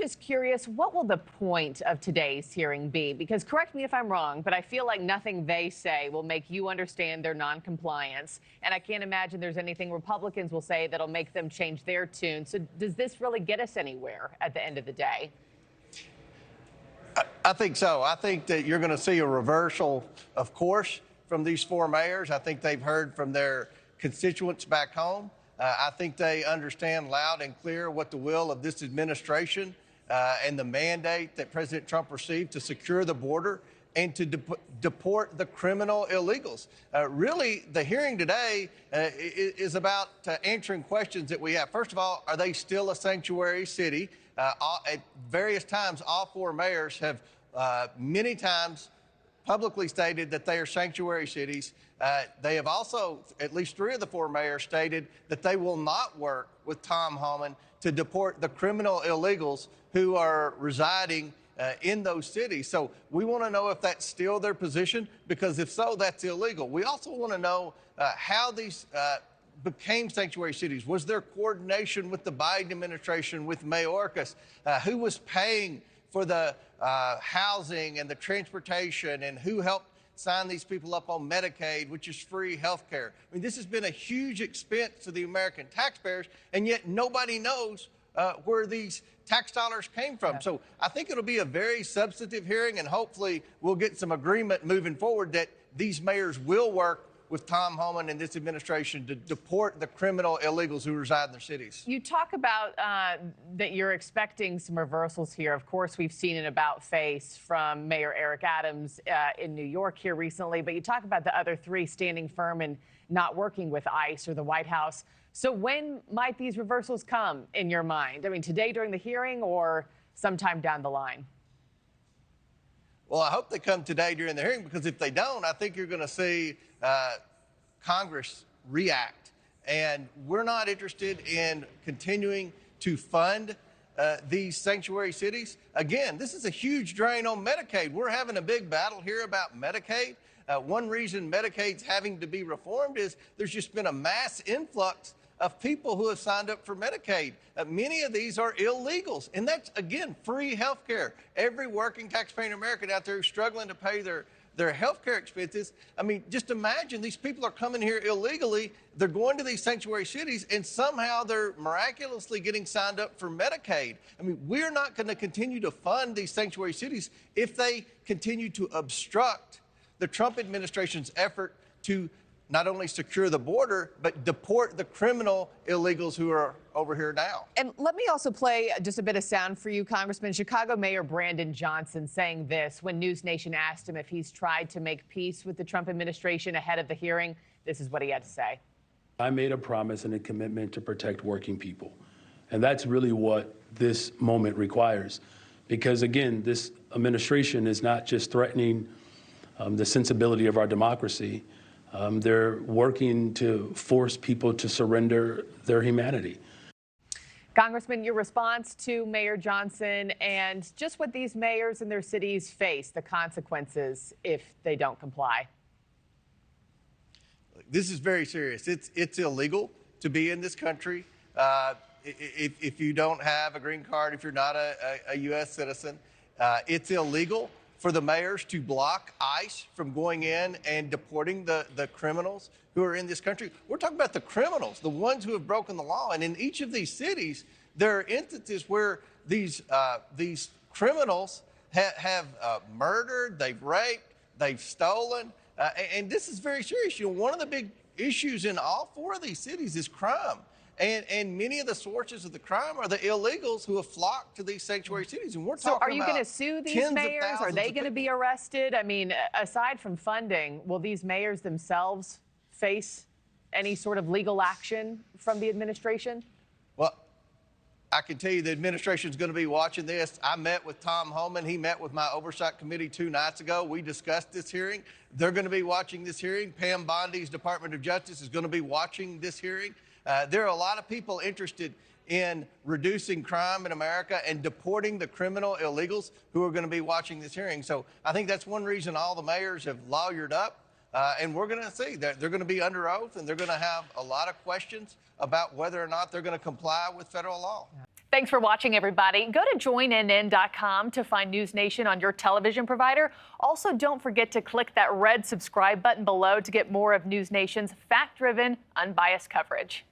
just curious, what will the point of today's hearing be? Because correct me if I'm wrong, but I feel like nothing they say will make you understand their noncompliance. And I can't imagine there's anything Republicans will say that'll make them change their tune. So does this really get us anywhere at the end of the day? I think so. I think that you're going to see a reversal, of course, from these four mayors. I think they've heard from their constituents back home. I think they understand loud and clear what the will of this administration and the mandate that President Trump received to secure the border and to deport the criminal illegals. Really, the hearing today is about answering questions that we have. First of all, are they still a sanctuary city? At various times, all four mayors have many times publicly stated that they are sanctuary cities. They have also, at least three of the four mayors, stated that they will not work with Tom Homan to deport the criminal illegals who are residing in those cities. So we want to know if that's still their position, because if so, that's illegal. We also want to know how these became sanctuary cities. Was there coordination with the Biden administration, with Mayorkas? Who was paying for the housing and the transportation, and who helped sign these people up on Medicaid, which is free health care? I mean, this has been a huge expense to the American taxpayers, and yet nobody knows where these tax dollars came from. So I think it'll be a very substantive hearing, and hopefully we'll get some agreement moving forward that these mayors will work with Tom Homan and this administration to deport the criminal illegals who reside in their cities. You talk about that you're expecting some reversals here. Of course, we've seen an about face from Mayor Eric Adams in New York here recently, but you talk about the other three standing firm and not working with ICE or the White House. So when might these reversals come in your mind? I mean, today during the hearing or sometime down the line? Well, I hope they come today during the hearing, because if they don't, I think you're going to see Congress react. And we're not interested in continuing to fund these sanctuary cities. Again, this is a huge drain on Medicaid. We're having a big battle here about Medicaid. One reason Medicaid's having to be reformed is there's just been a mass influx of people who have signed up for Medicaid. Many of these are illegals, and that's, again, free health care. Every working taxpaying American out there who's struggling to pay their health care expenses. I mean, just imagine these people are coming here illegally. They're going to these sanctuary cities, and somehow they're miraculously getting signed up for Medicaid. I mean, we're not going to continue to fund these sanctuary cities if they continue to obstruct the Trump administration's effort to not only secure the border, but deport the criminal illegals who are over here now. And let me also play just a bit of sound for you, Congressman. Chicago Mayor Brandon Johnson saying this when NewsNation asked him if he's tried to make peace with the Trump administration ahead of the hearing. This is what he had to say. I made a promise and a commitment to protect working people. And that's really what this moment requires. Because, again, this administration is not just threatening the sensibility of our democracy. They're working to force people to surrender their humanity. Congressman, your response to Mayor Johnson and just what these mayors in their cities face, the consequences if they don't comply. This is very serious. It's illegal to be in this country. If you don't have a green card, if you're not a U.S. citizen, it's illegal for the mayors to block ICE from going in and deporting the criminals who are in this country. We're talking about the criminals, the ones who have broken the law. And in each of these cities, there are instances where these criminals have murdered, they've raped, they've stolen. And this is very serious. You know, one of the big issues in all four of these cities is crime. And many of the sources of the crime are the illegals who have flocked to these sanctuary cities. And we're talking about. So are you going to sue these mayors? Are they going to be arrested? I mean, aside from funding, will these mayors themselves face any sort of legal action from the administration? Well, I can tell you the administration is going to be watching this. I met with Tom Homan. He met with my Oversight Committee 2 nights ago. We discussed this hearing. They're going to be watching this hearing. Pam Bondi's Department of Justice is going to be watching this hearing. There are a lot of people interested in reducing crime in America and deporting the criminal illegals who are going to be watching this hearing. So I think that's one reason all the mayors have lawyered up. And we're going to see that they're going to be under oath, and they're going to have a lot of questions about whether or not they're going to comply with federal law. Thanks for watching, everybody. Go to joinnn.com to find NewsNation on your television provider. Also, don't forget to click that red subscribe button below to get more of NewsNation's fact-driven, unbiased coverage.